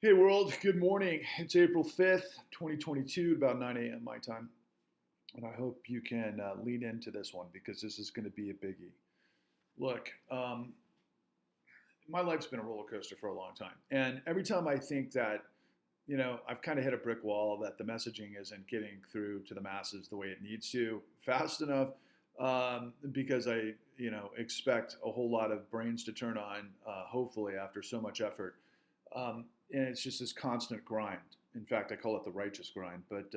Hey world, good morning. It's April 5th, 2022, about 9 a.m. my time. And I hope you can lean into this one because this is going to be a biggie. Look, my life's been a roller coaster for a long time. And every time I think that, I've kind of hit a brick wall, that the messaging isn't getting through to the masses the way it needs to fast enough, because I expect a whole lot of brains to turn on, hopefully, after so much effort. And it's just this constant grind. In fact, I call it the righteous grind. But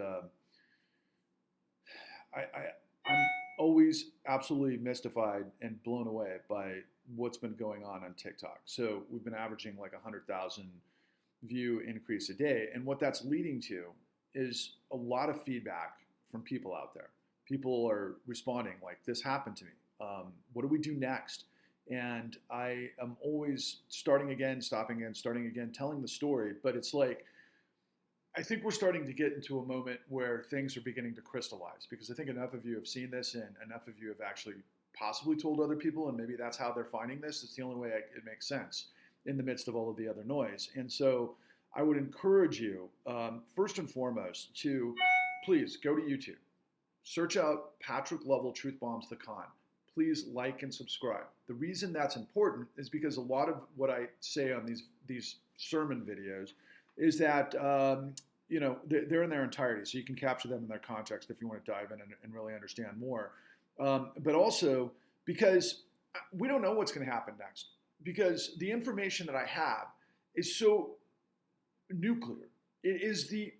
I'm always absolutely mystified and blown away by what's been going on TikTok. So we've been averaging like 100,000 view increase a day. And what that's leading to is a lot of feedback from people out there. People are responding like, this happened to me. What do we do next? And I am always starting again, stopping again, starting again, telling the story. But it's like, I think we're starting to get into a moment where things are beginning to crystallize, because I think enough of you have seen this and enough of you have actually possibly told other people, and maybe that's how they're finding this. It's the only way it makes sense in the midst of all of the other noise. And so I would encourage you, first and foremost, to please go to YouTube, search out Patrick Lovell Truth Bombs the Con. Please like and subscribe. The reason that's important is because a lot of what I say on these sermon videos is that they're in their entirety, so you can capture them in their context if you want to dive in and really understand more. But also because we don't know what's going to happen next, because the information that I have is so nuclear. It is the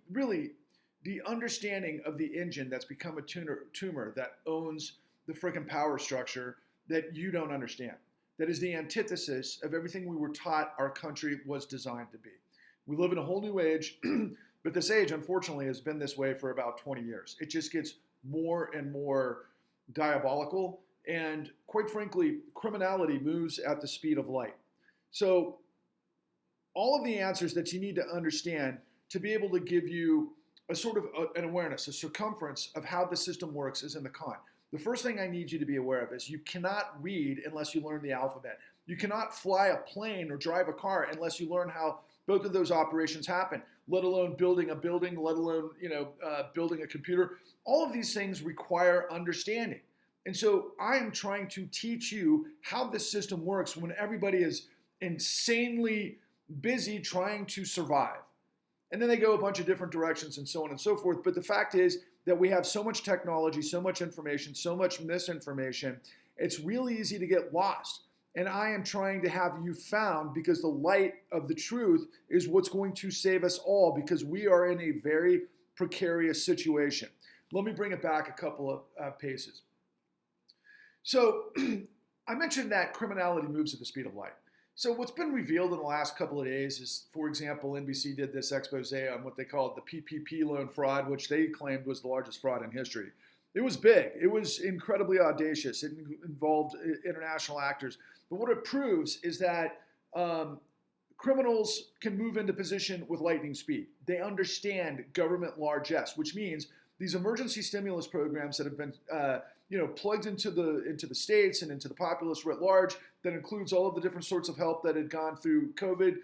understanding of the engine that's become a tumor that owns the freaking power structure that you don't understand. That is the antithesis of everything we were taught our country was designed to be. We live in a whole new age, but this age, unfortunately, has been this way for about 20 years. It just gets more and more diabolical, and quite frankly, criminality moves at the speed of light. So all of the answers that you need to understand to be able to give you a sort of an awareness, a circumference of how the system works is in the con. The first thing I need you to be aware of is you cannot read unless you learn the alphabet. You cannot fly a plane or drive a car unless you learn how both of those operations happen, let alone building a building, let alone building a computer. All of these things require understanding. And so I am trying to teach you how this system works when everybody is insanely busy trying to survive. And then they go a bunch of different directions and so on and so forth. But the fact is that we have so much technology, so much information, so much misinformation, it's really easy to get lost. And I am trying to have you found, because the light of the truth is what's going to save us all, because we are in a very precarious situation. Let me bring it back a couple of paces. So I mentioned that criminality moves at the speed of light. So what's been revealed in the last couple of days is, for example, NBC did this expose on what they called the PPP loan fraud, which they claimed was the largest fraud in history. It was big. It was incredibly audacious. It involved international actors. But what it proves is that criminals can move into position with lightning speed. They understand government largesse, which means these emergency stimulus programs that have been plugged into the states and into the populace writ large, that includes all of the different sorts of help that had gone through COVID,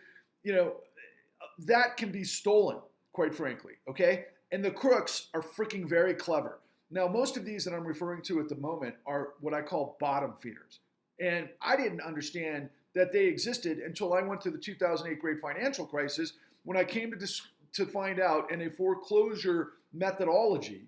that can be stolen, quite frankly, okay? And the crooks are freaking very clever. Now, most of these that I'm referring to at the moment are what I call bottom feeders. And I didn't understand that they existed until I went through the 2008 great financial crisis, when I came to find out in a foreclosure methodology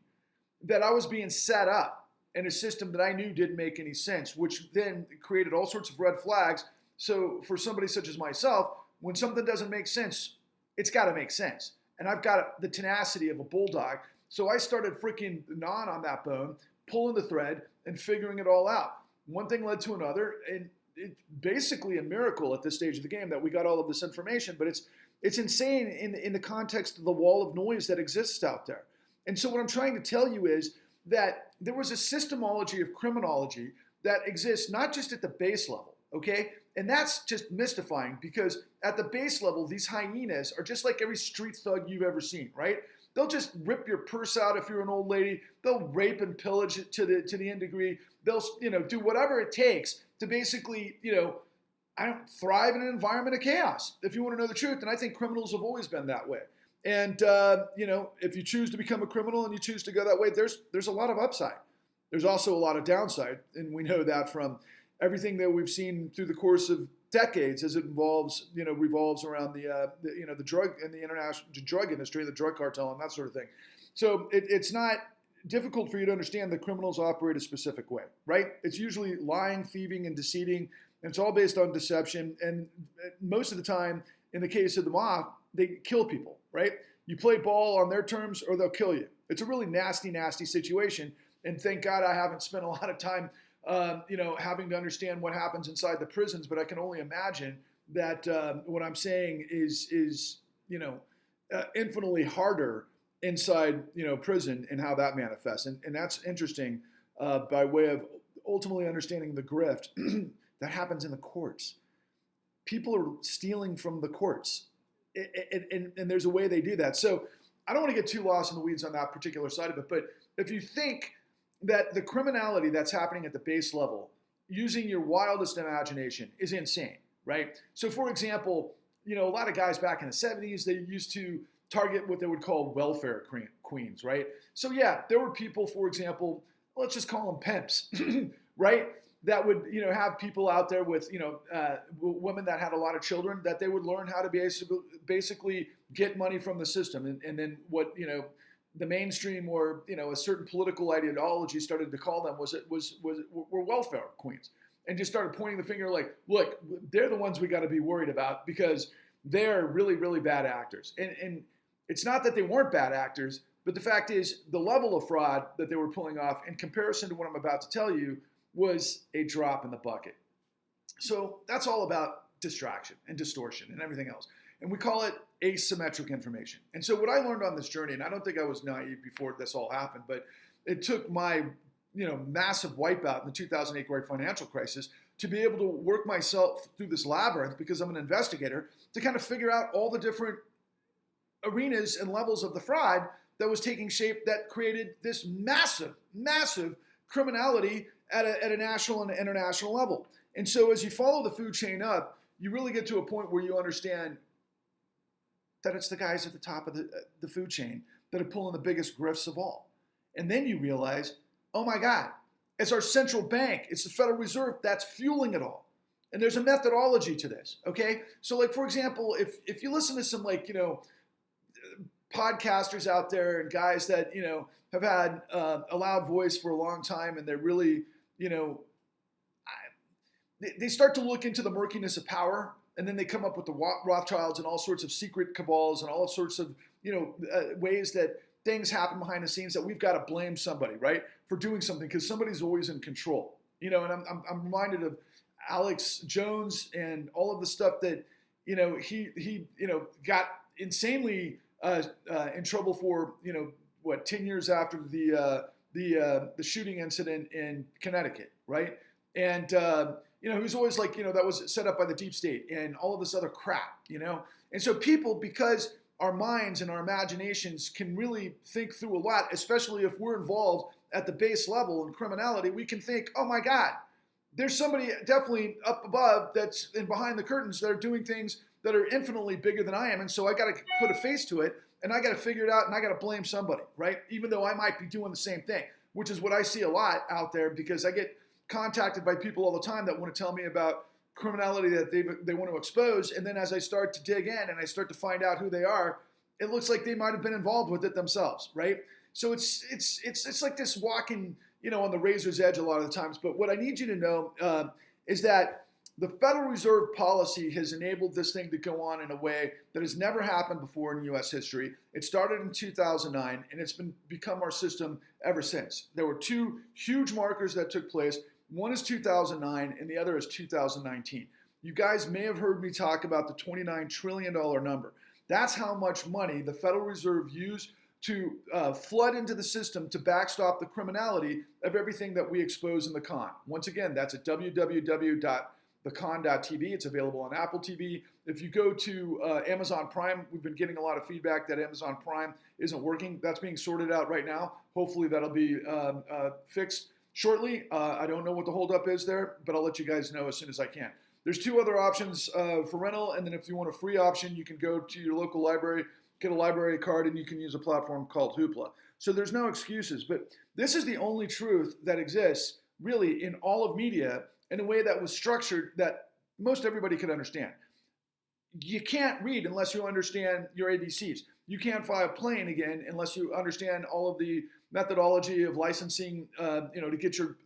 that I was being set up in a system that I knew didn't make any sense, which then created all sorts of red flags. So for somebody such as myself, when something doesn't make sense, it's got to make sense. And I've got the tenacity of a bulldog. So I started freaking gnawing on that bone, pulling the thread, and figuring it all out. One thing led to another, and it's basically a miracle at this stage of the game that we got all of this information, but it's insane in the context of the wall of noise that exists out there. And so what I'm trying to tell you is that there was a systemology of criminology that exists not just at the base level, okay? And that's just mystifying, because at the base level, these hyenas are just like every street thug you've ever seen, right? They'll just rip your purse out if you're an old lady. They'll rape and pillage it to the nth degree. They'll do whatever it takes to basically I don't thrive in an environment of chaos, if you want to know the truth. And I think criminals have always been that way. And, if you choose to become a criminal and you choose to go that way, there's a lot of upside. There's also a lot of downside. And we know that from everything that we've seen through the course of decades as it revolves around the drug and the international drug industry, the drug cartel and that sort of thing. So it's not difficult for you to understand that criminals operate a specific way, right? It's usually lying, thieving, and deceiving. And it's all based on deception. And most of the time, in the case of the mob, they kill people, right? You play ball on their terms or they'll kill you. It's a really nasty, nasty situation. And thank God I haven't spent a lot of time, having to understand what happens inside the prisons. But I can only imagine that what I'm saying is infinitely harder inside, prison and how that manifests. And that's interesting by way of ultimately understanding the grift that happens in the courts. People are stealing from the courts. And there's a way they do that. So I don't want to get too lost in the weeds on that particular side of it. But if you think that the criminality that's happening at the base level, using your wildest imagination, is insane, right? So for example, a lot of guys back in the 70s, they used to target what they would call welfare queens, right? So yeah, there were people, for example, let's just call them pimps, right? That would, have people out there with, women that had a lot of children, that they would learn how to basically get money from the system. And then what, the mainstream or, a certain political ideology started to call them were welfare queens, and just started pointing the finger like, look, they're the ones we got to be worried about because they're really, really bad actors. And it's not that they weren't bad actors, but the fact is the level of fraud that they were pulling off in comparison to what I'm about to tell you was a drop in the bucket. So that's all about distraction and distortion and everything else. And we call it asymmetric information. And so what I learned on this journey, and I don't think I was naive before this all happened, but it took my, massive wipeout in the 2008 great financial crisis to be able to work myself through this labyrinth, because I'm an investigator, to kind of figure out all the different arenas and levels of the fraud that was taking shape that created this massive, massive criminality at a national and international level. And so as you follow the food chain up, you really get to a point where you understand that it's the guys at the top of the food chain that are pulling the biggest grifts of all. And then you realize, oh my God, it's our central bank, it's the Federal Reserve that's fueling it all. And there's a methodology to this, okay? So like, for example, if you listen to some podcasters out there and guys that, have had a loud voice for a long time, and they're really, they start to look into the murkiness of power, and then they come up with the Rothschilds and all sorts of secret cabals and all sorts of, ways that things happen behind the scenes that we've got to blame somebody, right, for doing something, because somebody's always in control. And I'm reminded of Alex Jones and all of the stuff that, he got insanely in trouble for, 10 years after the shooting incident in Connecticut, right? And, he was always like, that was set up by the deep state and all of this other crap, And so people, because our minds and our imaginations can really think through a lot, especially if we're involved at the base level in criminality, we can think, oh my God, there's somebody definitely up above that's in behind the curtains that are doing things that are infinitely bigger than I am. And so I got to put a face to it, and I got to figure it out, and I got to blame somebody, right? Even though I might be doing the same thing, which is what I see a lot out there, because I get contacted by people all the time that want to tell me about criminality that they want to expose. And then as I start to dig in and I start to find out who they are, it looks like they might have been involved with it themselves, right? So it's like this walking, on the razor's edge a lot of the times. But what I need you to know is that the Federal Reserve policy has enabled this thing to go on in a way that has never happened before in U.S. history. It started in 2009, and it's become our system ever since. There were two huge markers that took place. One is 2009, and the other is 2019. You guys may have heard me talk about the $29 trillion number. That's how much money the Federal Reserve used to flood into the system to backstop the criminality of everything that we expose in the con. Once again, that's at www.thecon.tv. It's available on Apple TV. If you go to Amazon Prime, we've been getting a lot of feedback that Amazon Prime isn't working. That's being sorted out right now. Hopefully that'll be fixed shortly. I don't know what the holdup is there, but I'll let you guys know as soon as I can. There's two other options for rental, and then if you want a free option, you can go to your local library, get a library card, and you can use a platform called Hoopla. So there's no excuses, but this is the only truth that exists really in all of media in a way that was structured that most everybody could understand. You can't read unless you understand your ABCs. You can't fly a plane again unless you understand all of the methodology of licensing, to get your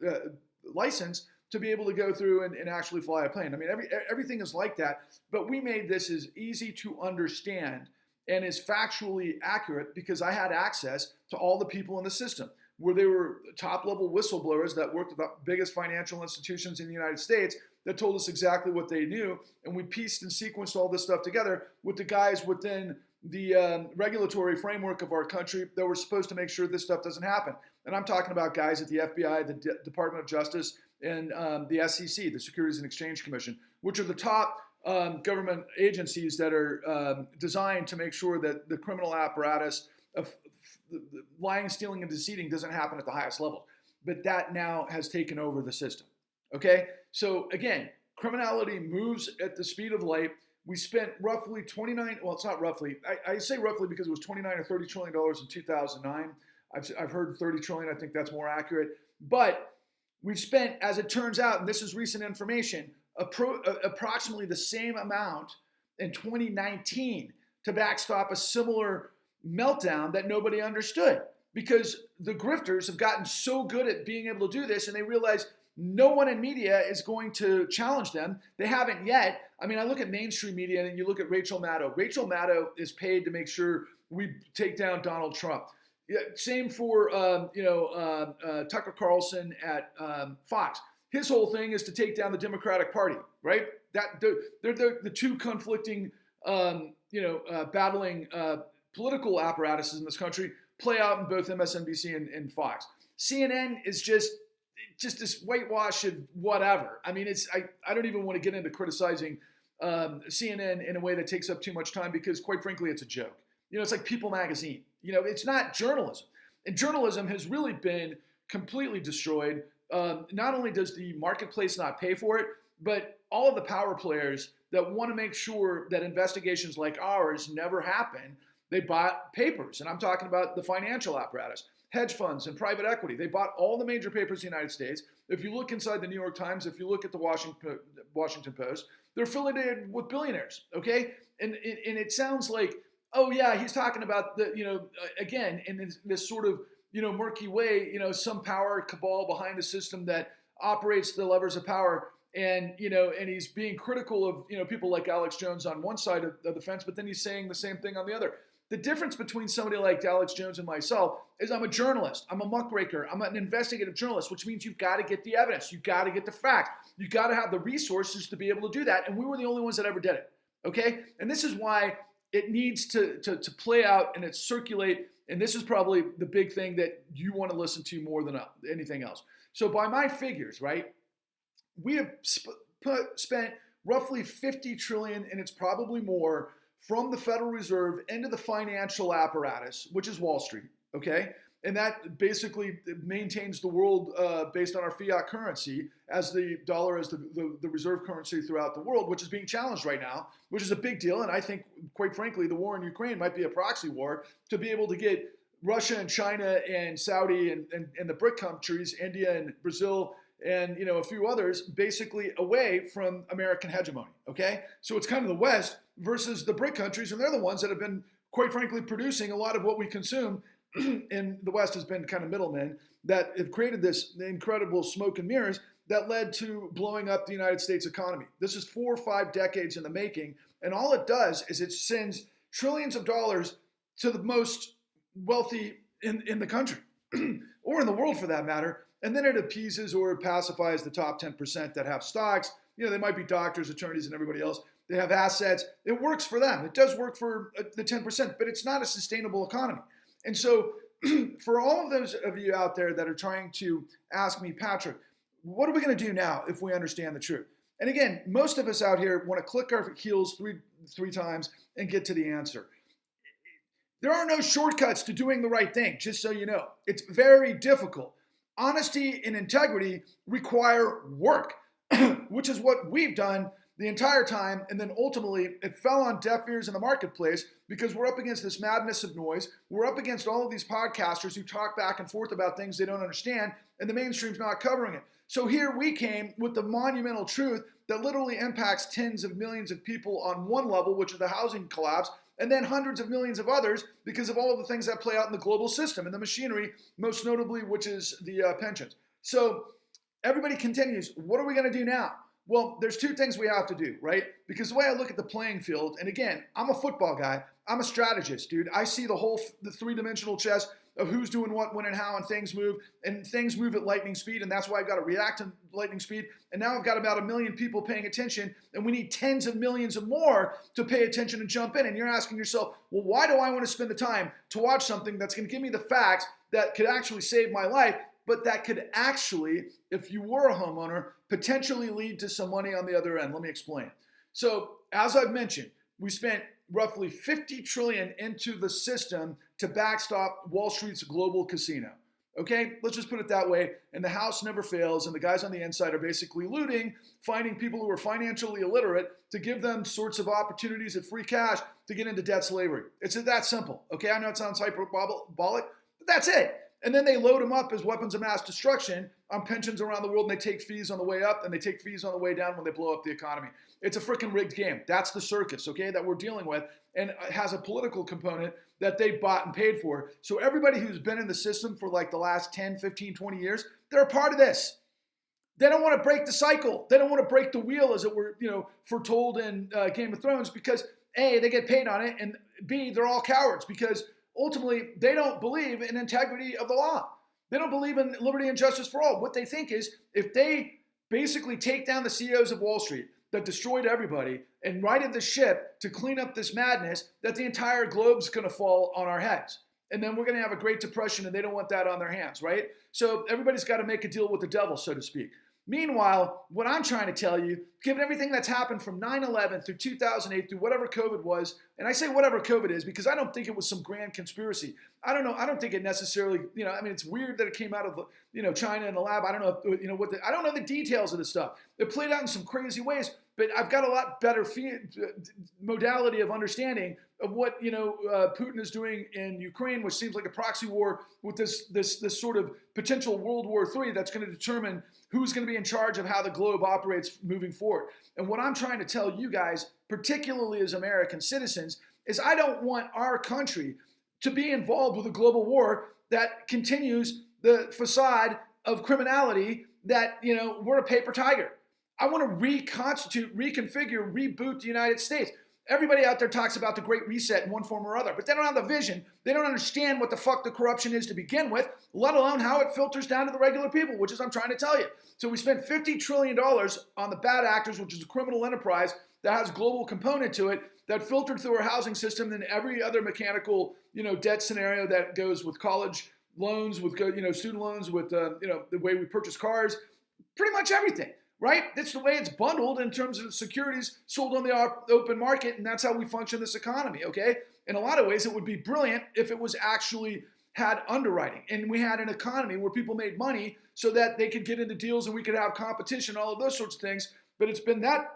license to be able to go through and actually fly a plane. I mean, everything is like that, but we made this as easy to understand and is factually accurate because I had access to all the people in the system where they were top level whistleblowers that worked at the biggest financial institutions in the United States that told us exactly what they knew. And we pieced and sequenced all this stuff together with the guys within the regulatory framework of our country that were supposed to make sure this stuff doesn't happen. And I'm talking about guys at the FBI, the Department of Justice, and the SEC, the Securities and Exchange Commission, which are the top government agencies that are designed to make sure that the criminal apparatus of lying, stealing, and deceiving doesn't happen at the highest level. But that now has taken over the system. Okay? So again, criminality moves at the speed of light. We spent roughly 29, well, it's not roughly, I say roughly because it was 29 or $30 trillion in 2009. I've heard 30 trillion, I think that's more accurate. But we've spent, as it turns out, and this is recent information, approximately the same amount in 2019 to backstop a similar meltdown that nobody understood because the grifters have gotten so good at being able to do this and they realize no one in media is going to challenge them. They haven't yet. I mean, I look at mainstream media and you look at Rachel Maddow. Rachel Maddow is paid to make sure we take down Donald Trump. Yeah, same for Tucker Carlson at Fox. His whole thing is to take down the Democratic Party, right? They're the two conflicting, battling political apparatuses in this country play out in both MSNBC and Fox. CNN is just this whitewash of whatever. I mean, I don't even want to get into criticizing CNN in a way that takes up too much time because, quite frankly, it's a joke. It's like People Magazine. It's not journalism. And journalism has really been completely destroyed. Not only does the marketplace not pay for it, but all of the power players that want to make sure that investigations like ours never happen, they bought papers. And I'm talking about the financial apparatus, hedge funds and private equity. They bought all the major papers in the United States. If you look inside the New York Times, if you look at the Washington Post, they're affiliated with billionaires, okay? And it sounds like, oh yeah, he's talking about again, in this sort of, murky way, some power cabal behind the system that operates the levers of power. And, and he's being critical of, people like Alex Jones on one side of the fence, but then he's saying the same thing on the other. The difference between somebody like Alex Jones and myself is I'm a journalist. I'm a muckraker. I'm an investigative journalist, which means you've got to get the evidence. You've got to get the facts. You've got to have the resources to be able to do that. And we were the only ones that ever did it. Okay? And this is why it needs to play out and it circulate. And this is probably the big thing that you want to listen to more than anything else. So by my figures, right, we have spent roughly 50 trillion, and it's probably more, from the Federal Reserve into the financial apparatus, which is Wall Street, okay? And that basically maintains the world based on our fiat currency as the dollar as the reserve currency throughout the world, which is being challenged right now, which is a big deal. And I think, quite frankly, the war in Ukraine might be a proxy war to be able to get Russia and China and Saudi and the BRIC countries, India and Brazil, and a few others, basically away from American hegemony, okay? So it's kind of the West versus the BRIC countries, and they're the ones that have been, quite frankly, producing a lot of what we consume, and the West has been kind of middlemen that have created this incredible smoke and mirrors that led to blowing up the United States economy. This is 4 or 5 decades in the making, and all it does is it sends trillions of dollars to the most wealthy in the country, or in the world for that matter, and then it appeases or pacifies the top 10% that have stocks. They might be doctors, attorneys, and everybody else. They have assets. It works for them. It does work for the 10%, but it's not a sustainable economy. And so for all of those of you out there that are trying to ask me, Patrick, what are we going to do now if we understand the truth? And again, most of us out here want to click our heels three times and get to the answer. There are no shortcuts to doing the right thing, just so you know. It's very difficult. Honesty and integrity require work, which is what we've done the entire time, and then ultimately it fell on deaf ears in the marketplace because we're up against this madness of noise. We're up against all of these podcasters who talk back and forth about things they don't understand, and the mainstream's not covering it. So here we came with the monumental truth that literally impacts tens of millions of people on one level, which is the housing collapse, and then hundreds of millions of others because of all of the things that play out in the global system and the machinery, most notably, which is the pensions. So everybody continues, what are we going to do now? Well, there's two things we have to do, right? Because the way I look at the playing field, and again, I'm a football guy. I'm a strategist, dude. I see the three-dimensional chess of who's doing what, when, and how, and things move at lightning speed, and that's why I've got to react to lightning speed. And now I've got about 1 million people paying attention, and we need tens of millions of more to pay attention and jump in. And you're asking yourself, well, why do I want to spend the time to watch something that's going to give me the facts that could actually save my life, but that could actually, if you were a homeowner, potentially lead to some money on the other end? Let me explain. So, as I've mentioned, we spent roughly $50 trillion into the system to backstop Wall Street's global casino. Okay, let's just put it that way. And the house never fails, and the guys on the inside are basically looting, finding people who are financially illiterate to give them sorts of opportunities at free cash to get into debt slavery. It's that simple. Okay, I know it sounds hyperbolic, but that's it. And then they load them up as weapons of mass destruction on pensions around the world, and they take fees on the way up, and they take fees on the way down when they blow up the economy. It's a freaking rigged game. That's the circus, okay, that we're dealing with, and it has a political component that they bought and paid for. So everybody who's been in the system for like the last 10, 15, 20 years, they're a part of this. They don't want to break the cycle. They don't want to break the wheel, as it were, foretold in Game of Thrones, because A, they get paid on it, and B, they're all cowards because ultimately they don't believe in integrity of the law. They don't believe in liberty and justice for all. What they think is if they basically take down the CEOs of Wall Street that destroyed everybody and righted the ship to clean up this madness, that the entire globe's going to fall on our heads. And then we're going to have a Great Depression, and they don't want that on their hands, right? So everybody's got to make a deal with the devil, so to speak. Meanwhile, what I'm trying to tell you, given everything that's happened from 9/11 through 2008 through whatever COVID was, and I say whatever COVID is because I don't think it was some grand conspiracy. I don't know. I don't think it necessarily, it's weird that it came out of, China in the lab. I don't know, I don't know the details of this stuff. It played out in some crazy ways, but I've got a lot better modality of understanding of what, Putin is doing in Ukraine, which seems like a proxy war with this sort of potential World War III that's going to determine who's going to be in charge of how the globe operates moving forward. And what I'm trying to tell you guys, particularly as American citizens, is I don't want our country to be involved with a global war that continues the facade of criminality that, we're a paper tiger. I want to reconstitute, reconfigure, reboot the United States. Everybody out there talks about the Great Reset in one form or other, but they don't have the vision. They don't understand what the fuck the corruption is to begin with, let alone how it filters down to the regular people, which is I'm trying to tell you. So we spent $50 trillion on the bad actors, which is a criminal enterprise that has a global component to it that filtered through our housing system and every other mechanical, debt scenario that goes with college loans, with, student loans, with, the way we purchase cars, pretty much everything. Right? That's the way it's bundled in terms of securities sold on the open market, and that's how we function this economy, okay? In a lot of ways, it would be brilliant if it was actually had underwriting, and we had an economy where people made money so that they could get into deals and we could have competition, all of those sorts of things, but it's been that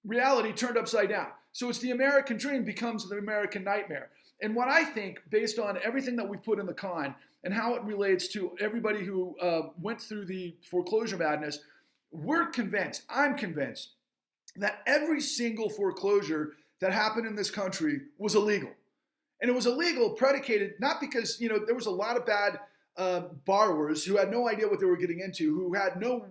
reality turned upside down. So it's the American dream becomes the American nightmare. And what I think, based on everything that we've put in the con and how it relates to everybody who went through the foreclosure madness, I'm convinced that every single foreclosure that happened in this country was illegal. And it was illegal predicated not because, there was a lot of bad borrowers who had no idea what they were getting into, who had no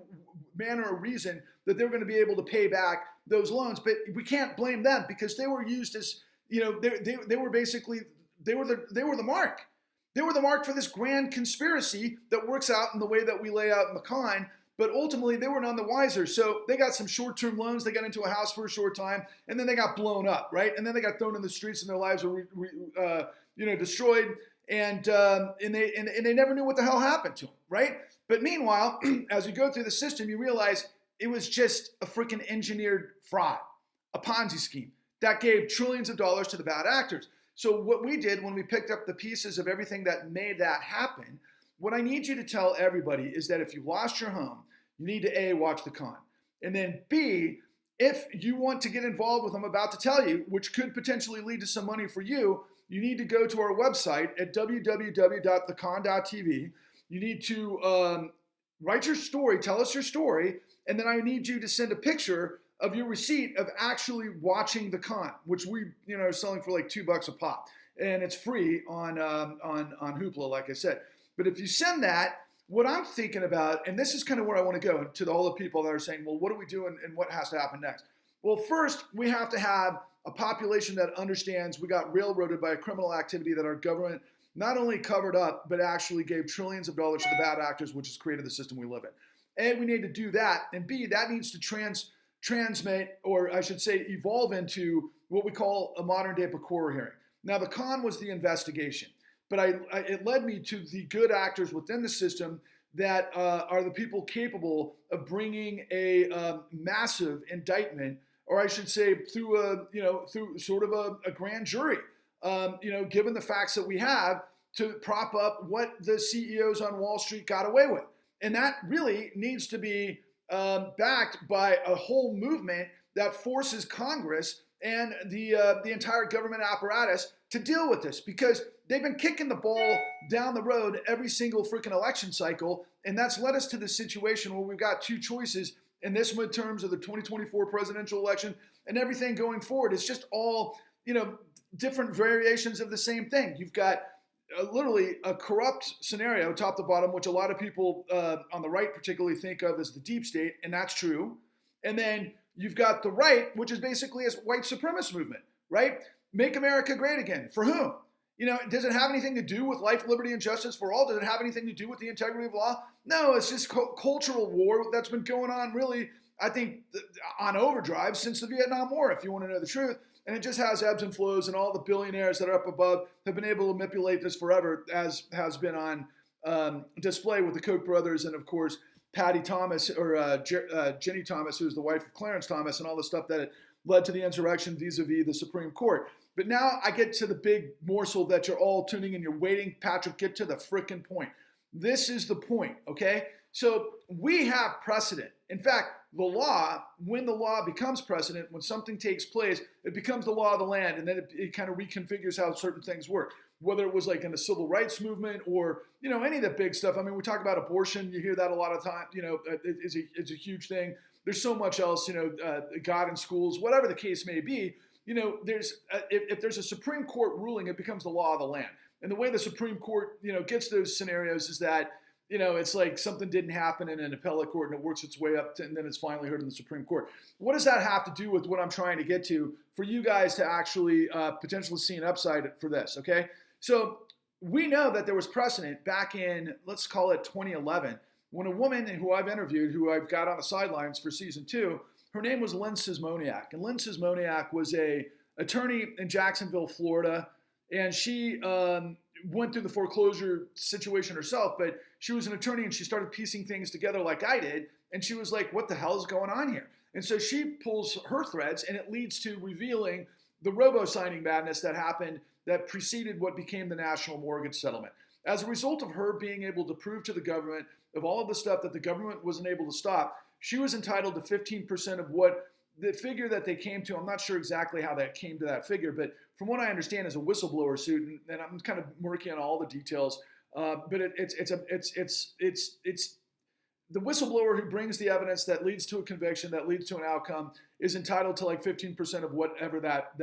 manner or reason that they were going to be able to pay back those loans. But we can't blame them because they were used as, they were basically, they were the mark. They were the mark for this grand conspiracy that works out in the way that we lay out in the con. But ultimately, they were none the wiser. So they got some short-term loans. They got into a house for a short time, and then they got blown up, right? And then they got thrown in the streets, and their lives were, destroyed. And they never knew what the hell happened to them, right? But meanwhile, as you go through the system, you realize it was just a freaking engineered fraud, a Ponzi scheme that gave trillions of dollars to the bad actors. So what we did when we picked up the pieces of everything that made that happen, what I need you to tell everybody is that if you lost your home, you need to A, watch the con. And then B, if you want to get involved with what I'm about to tell you, which could potentially lead to some money for you, you need to go to our website at www.thecon.tv. You need to write your story, tell us your story, and then I need you to send a picture of your receipt of actually watching the con, which we are selling for like $2 a pop, and it's free on Hoopla, like I said. But if you send that, what I'm thinking about, and this is kind of where I want to go to all the people that are saying, well, what do we do and what has to happen next? Well, first, we have to have a population that understands we got railroaded by a criminal activity that our government not only covered up, but actually gave trillions of dollars to the bad actors, which has created the system we live in. And we need to do that. And B, that needs to transmit, or I should say evolve into what we call a modern day Pecora hearing. Now, the con was the investigation. But it led me to the good actors within the system that are the people capable of bringing a massive indictment, or I should say, through sort of a grand jury. Given the facts that we have, to prop up what the CEOs on Wall Street got away with, and that really needs to be backed by a whole movement that forces Congress and the entire government apparatus to deal with this, because they've been kicking the ball down the road every single freaking election cycle, and that's led us to this situation where we've got two choices in this midterms of the 2024 presidential election, and everything going forward is just all different variations of the same thing. You've got literally a corrupt scenario, top to bottom, which a lot of people on the right particularly think of as the deep state, and that's true. And then you've got the right, which is basically a white supremacist movement, right? Make America great again. For whom? Does it have anything to do with life, liberty, and justice for all? Does it have anything to do with the integrity of law? No, it's just cultural war that's been going on really, I think, on overdrive since the Vietnam War, if you want to know the truth. And it just has ebbs and flows, and all the billionaires that are up above have been able to manipulate this forever, as has been on display with the Koch brothers and, of course, Patty Thomas, or Jenny Thomas, who's the wife of Clarence Thomas, and all the stuff that led to the insurrection vis-a-vis the Supreme Court. But now I get to the big morsel that you're all tuning in, you're waiting. Patrick, get to the frickin' point. This is the point, okay? So we have precedent. In fact, the law, when the law becomes precedent, when something takes place, it becomes the law of the land, and then it kind of reconfigures how certain things work. Whether it was like in the civil rights movement or, any of the big stuff. I mean, we talk about abortion. You hear that a lot of time. It's a huge thing. There's so much else, God in schools, whatever the case may be. If there's a Supreme Court ruling, it becomes the law of the land. And the way the Supreme Court, gets those scenarios is that, it's like something didn't happen in an appellate court and it works its way up to, and then it's finally heard in the Supreme Court. What does that have to do with what I'm trying to get to for you guys to actually potentially see an upside for this, okay? So we know that there was precedent back in, let's call it 2011, when a woman who I've interviewed, who I've got on the sidelines for season 2, her name was Lynn Sismoniak. And Lynn Sismoniak was a attorney in Jacksonville, Florida, and she went through the foreclosure situation herself, but she was an attorney and she started piecing things together like I did, and she was like, what the hell is going on here? And so she pulls her threads, and it leads to revealing the robo-signing madness that happened that preceded what became the national mortgage settlement. As a result of her being able to prove to the government of all of the stuff that the government wasn't able to stop, she was entitled to 15% of what the figure that they came to. I'm not sure exactly how that came to that figure, but from what I understand is a whistleblower suit, and I'm kind of murky on all the details. But it's the whistleblower who brings the evidence that leads to a conviction, that leads to an outcome, is entitled to like 15% of whatever that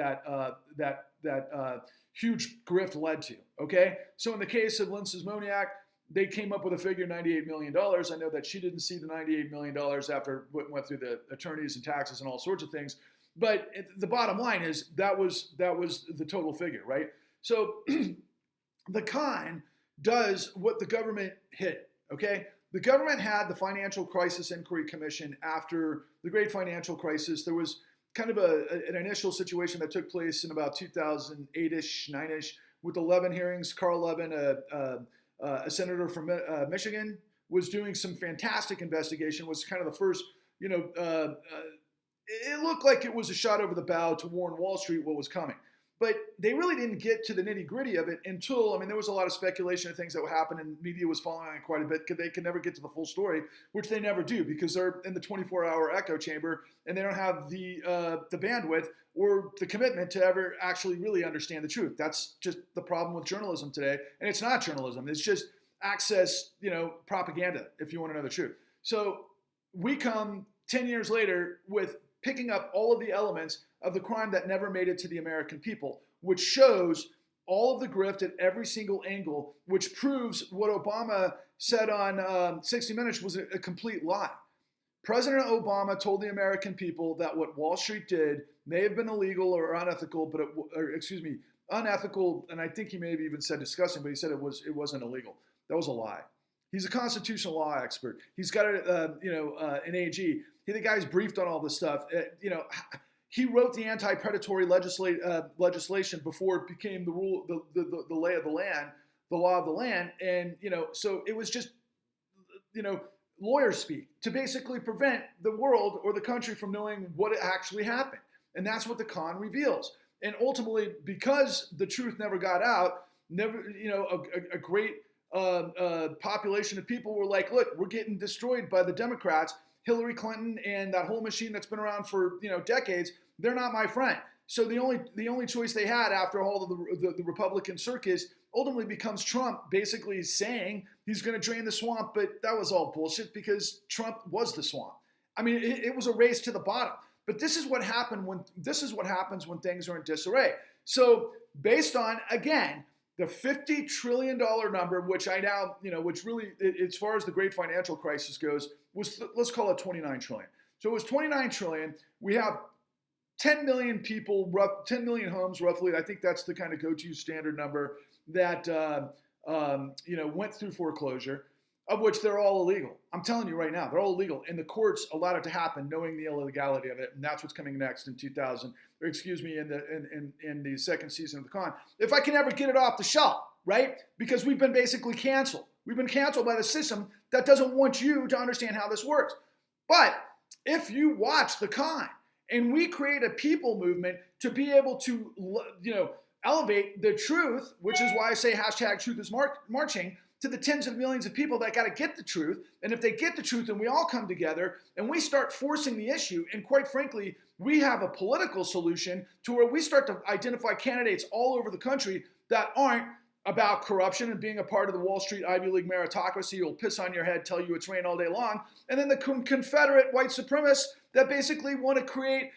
huge grift led to. Okay, so in the case of Lynn Sismoniak, they came up with a figure, $98 million. I know that she didn't see the $98 million after what went through the attorneys and taxes and all sorts of things. But the bottom line is that was the total figure, right? So the con does what the government hit, okay? The government had the Financial Crisis Inquiry Commission after the Great Financial Crisis. There was kind of an initial situation that took place in about 2008-ish, 9-ish, with 11 hearings. Carl Levin, a senator from Michigan, was doing some fantastic investigation, was kind of the first, it looked like it was a shot over the bow to warn Wall Street what was coming. But they really didn't get to the nitty gritty of it until, I mean, there was a lot of speculation of things that would happen, and media was following on quite a bit because they could never get to the full story, which they never do because they're in the 24-hour echo chamber and they don't have the bandwidth or the commitment to ever actually really understand the truth. That's just the problem with journalism today. And it's not journalism. It's just access, propaganda, if you want to know the truth. So we come 10 years later with picking up all of the elements of the crime that never made it to the American people, which shows all of the grift at every single angle, which proves what Obama said on 60 Minutes was a complete lie. President Obama told the American people that what Wall Street did may have been illegal or unethical, unethical, and I think he may have even said disgusting, but he said it wasn't illegal. That was a lie. He's a constitutional law expert. He's got an AG. The guy's briefed on all this stuff. He wrote the anti-predatory legislation before it became the rule, the lay of the land, the law of the land, and so it was just lawyers speak to basically prevent the world or the country from knowing what actually happened, and that's what the con reveals. And ultimately, because the truth never got out, a great population of people were like, look, we're getting destroyed by the Democrats. Hillary Clinton and that whole machine that's been around for decades, they're not my friend. So the only choice they had after all of the Republican circus ultimately becomes Trump basically saying he's going to drain the swamp, but that was all bullshit because Trump was the swamp. I mean, it was a race to the bottom. But this is what happens when things are in disarray. So based on, again, the $50 trillion number, which I now, which really, as far as the great financial crisis goes, was, let's call it 29 trillion. So it was 29 trillion. We have 10 million people, 10 million homes roughly. I think that's the kind of go-to standard number that, went through foreclosure, of which they're all illegal. I'm telling you right now, they're all illegal. And the courts allowed it to happen knowing the illegality of it. And that's what's coming next in the second season of The Con. If I can ever get it off the shelf, right? Because we've been basically canceled. We've been canceled by the system that doesn't want you to understand how this works. But if you watch The Con and we create a people movement to be able to, elevate the truth, which is why I say hashtag truth is marching, to the tens of millions of people that got to get the truth. And if they get the truth and we all come together and we start forcing the issue, and quite frankly, we have a political solution to where we start to identify candidates all over the country that aren't about corruption and being a part of the Wall Street Ivy League meritocracy who will piss on your head, tell you it's rain all day long. And then the Confederate white supremacists that basically want to create,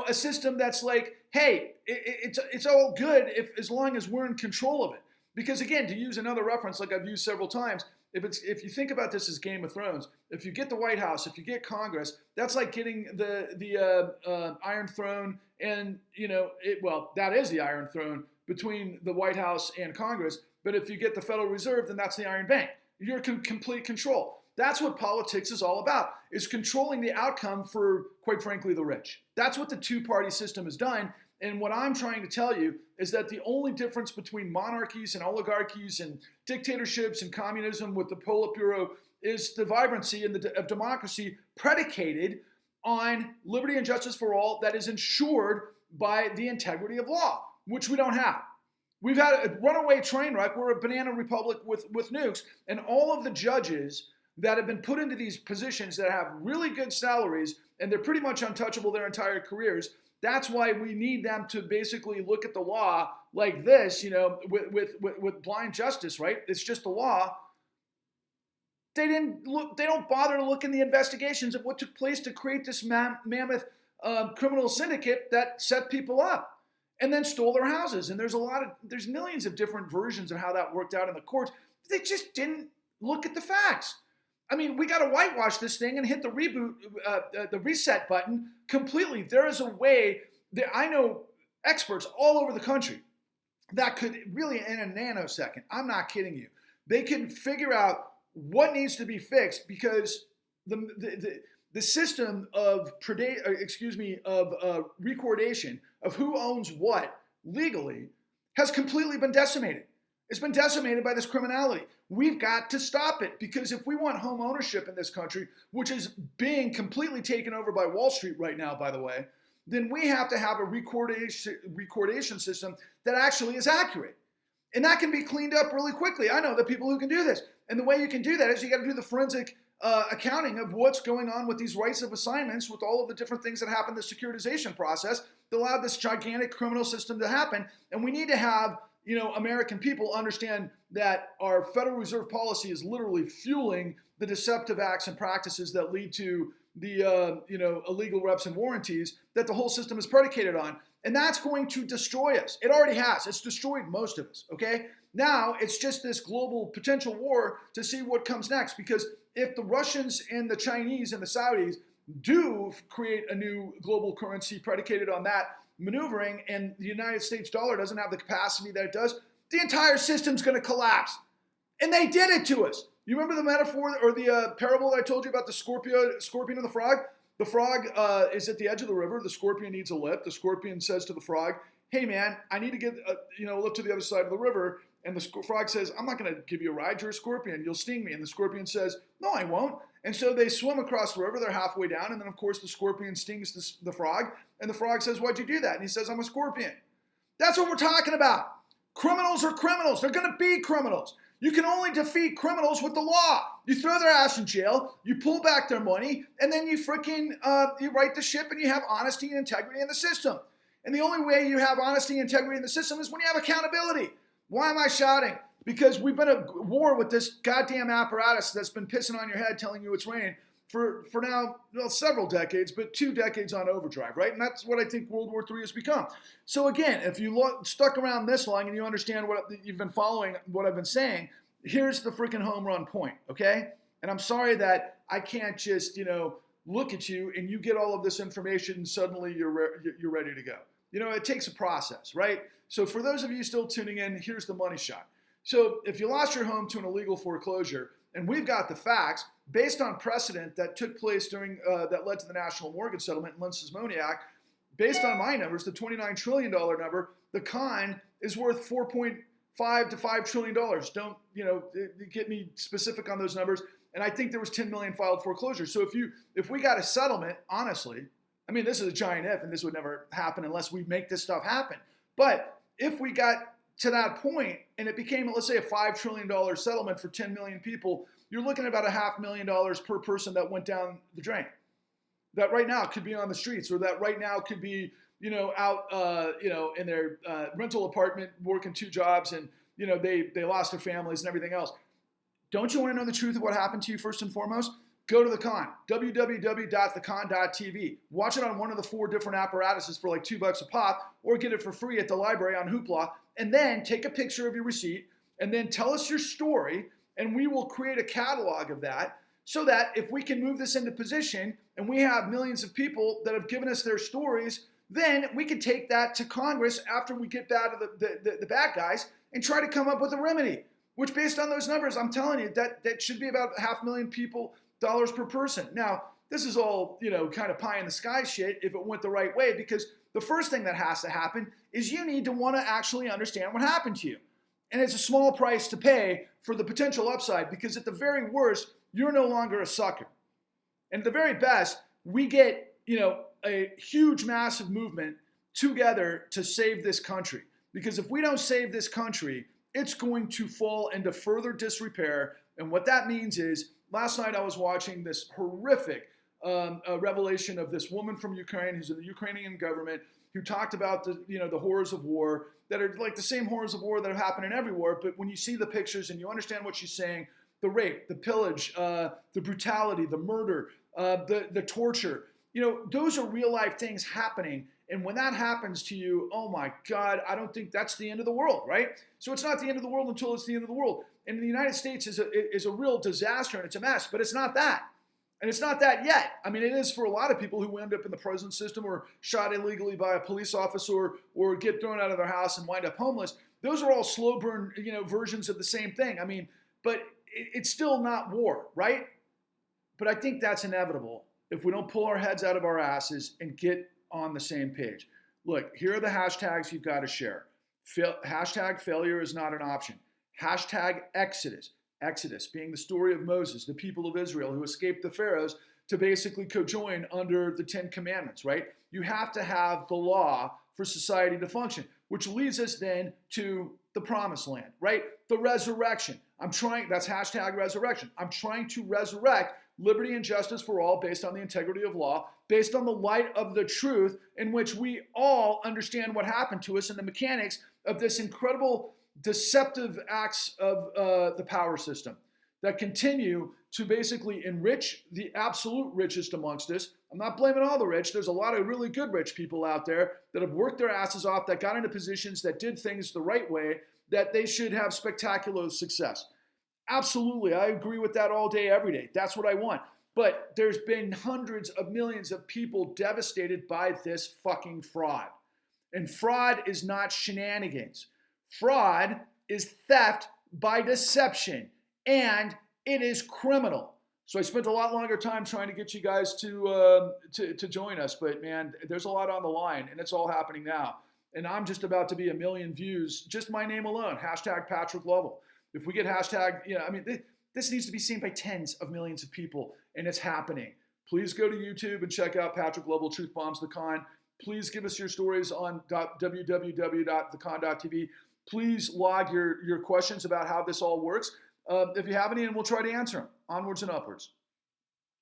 a system that's like, hey, it's all good as long as we're in control of it. Because again, to use another reference like I've used several times, if you think about this as Game of Thrones, if you get the White House, if you get Congress, that's like getting the Iron Throne, and that is the Iron Throne between the White House and Congress. But if you get the Federal Reserve, then that's the Iron Bank. You're in complete control. That's what politics is all about, is controlling the outcome for, quite frankly, the rich. That's what the two-party system has done. And what I'm trying to tell you is that the only difference between monarchies and oligarchies and dictatorships and communism with the Politburo is the vibrancy of democracy predicated on liberty and justice for all that is ensured by the integrity of law, which we don't have. We've had a runaway train wreck. We're a banana republic with nukes, and all of the judges that have been put into these positions that have really good salaries, and they're pretty much untouchable their entire careers. That's why we need them to basically look at the law like this, with blind justice, right? It's just the law. They don't bother to look in the investigations of what took place to create this mammoth criminal syndicate that set people up and then stole their houses. And there's millions of different versions of how that worked out in the courts. They just didn't look at the facts. I mean, we got to whitewash this thing and hit the the reset button completely. There is a way that I know experts all over the country that could really, in a nanosecond, I'm not kidding you, they can figure out what needs to be fixed because the system of recordation of who owns what legally has completely been decimated. It's been decimated by this criminality. We've got to stop it because if we want home ownership in this country, which is being completely taken over by Wall Street right now, by the way, then we have to have a recordation system that actually is accurate. And that can be cleaned up really quickly. I know the people who can do this. And the way you can do that is you got to do the forensic accounting of what's going on with these rights of assignments, with all of the different things that happen in the securitization process that allowed this gigantic criminal system to happen. And we need to have, American people understand that our Federal Reserve policy is literally fueling the deceptive acts and practices that lead to the, illegal reps and warranties that the whole system is predicated on. And that's going to destroy us. It already has. It's destroyed most of us, okay? Now it's just this global potential war to see what comes next. Because if the Russians and the Chinese and the Saudis do create a new global currency predicated on that maneuvering, and the United States dollar doesn't have the capacity that it does, the entire system's going to collapse. And they did it to us. You remember the metaphor or the parable that I told you about the scorpion and the frog? The frog is at the edge of the river. The scorpion needs a lift. The scorpion says to the frog, hey man, I need to get a lift to the other side of the river. And the frog says, I'm not going to give you a ride. You're a scorpion. You'll sting me. And the scorpion says, no, I won't. And so they swim across the river. They're halfway down. And then, of course, the scorpion stings the frog. And the frog says, why'd you do that? And he says, I'm a scorpion. That's what we're talking about. Criminals are criminals. They're going to be criminals. You can only defeat criminals with the law. You throw their ass in jail, you pull back their money, and then you you right the ship and you have honesty and integrity in the system. And the only way you have honesty and integrity in the system is when you have accountability. Why am I shouting? Because we've been at war with this goddamn apparatus that's been pissing on your head telling you it's rain for now, several decades, but 2 decades on overdrive, right? And that's what I think World War III has become. So again, if you stuck around this long and you understand what you've been following, what I've been saying, here's the freaking home run point, okay? And I'm sorry that I can't just, look at you and you get all of this information and suddenly you're ready to go. It takes a process, right? So for those of you still tuning in, here's the money shot. So if you lost your home to an illegal foreclosure, and we've got the facts based on precedent that took place during that led to the National Mortgage Settlement and Lynch-Sismoni Act, based on my numbers, the $29 trillion number, the con is worth $4.5 to $5 trillion. Don't get me specific on those numbers. And I think there was 10 million filed foreclosures. So if we got a settlement, honestly, I mean, this is a giant if, and this would never happen unless we make this stuff happen. But if we got to that point and it became, let's say, a $5 trillion settlement for 10 million people, you're looking at about $500,000 per person that went down the drain. That right now could be on the streets, or that right now could be, out, in their rental apartment working 2 jobs, and, they lost their families and everything else. Don't you want to know the truth of what happened to you first and foremost? Go to the con, www.thecon.tv. Watch it on one of the 4 different apparatuses for like $2 a pop, or get it for free at the library on Hoopla, and then take a picture of your receipt, and then tell us your story, and we will create a catalog of that, so that if we can move this into position, and we have millions of people that have given us their stories, then we can take that to Congress after we get out of the bad guys and try to come up with a remedy, which based on those numbers, I'm telling you, that should be about $500,000 dollars per person. Now, this is all, kind of pie in the sky shit if it went the right way, because the first thing that has to happen is you need to want to actually understand what happened to you. And it's a small price to pay for the potential upside, because at the very worst, you're no longer a sucker. And at the very best, we get, a huge, massive movement together to save this country. Because if we don't save this country, it's going to fall into further disrepair. And what that means is, last night I was watching this horrific revelation of this woman from Ukraine who's in the Ukrainian government, who talked about the horrors of war that are like the same horrors of war that have happened in every war. But when you see the pictures and you understand what she's saying, the rape, the pillage, the brutality, the murder, the torture, those are real life things happening. And when that happens to you, oh my God, I don't think that's the end of the world, right? So it's not the end of the world until it's the end of the world. And the United States is a real disaster, and it's a mess, but it's not that. And it's not that yet. I mean, it is for a lot of people who end up in the prison system, or shot illegally by a police officer, or get thrown out of their house and wind up homeless. Those are all slow burn, versions of the same thing. I mean, but it's still not war, right? But I think that's inevitable if we don't pull our heads out of our asses and get on the same page. Look, here are the hashtags you've got to share. Hashtag failure is not an option. Hashtag Exodus. Exodus being the story of Moses, the people of Israel who escaped the pharaohs to basically cojoin under the 10 commandments, right? You have to have the law for society to function, which leads us then to the promised land, right? The resurrection. That's hashtag resurrection. I'm trying to resurrect liberty and justice for all based on the integrity of law, based on the light of the truth in which we all understand what happened to us and the mechanics of this incredible deceptive acts of the power system that continue to basically enrich the absolute richest amongst us. I'm not blaming all the rich. There's a lot of really good rich people out there that have worked their asses off, that got into positions, that did things the right way, that they should have spectacular success. Absolutely, I agree with that all day, every day. That's what I want. But there's been hundreds of millions of people devastated by this fucking fraud. And fraud is not shenanigans. Fraud is theft by deception, and it is criminal. So I spent a lot longer time trying to get you guys to join us, but man, there's a lot on the line, and it's all happening now. And I'm just about to be 1 million views, just my name alone, hashtag Patrick Lovell. If we get hashtag, this needs to be seen by tens of millions of people, and it's happening. Please go to YouTube and check out Patrick Lovell, Truth Bombs the Con. Please give us your stories on www.thecon.tv. Please log your questions about how this all works. If you have any, and we'll try to answer them. Onwards and upwards.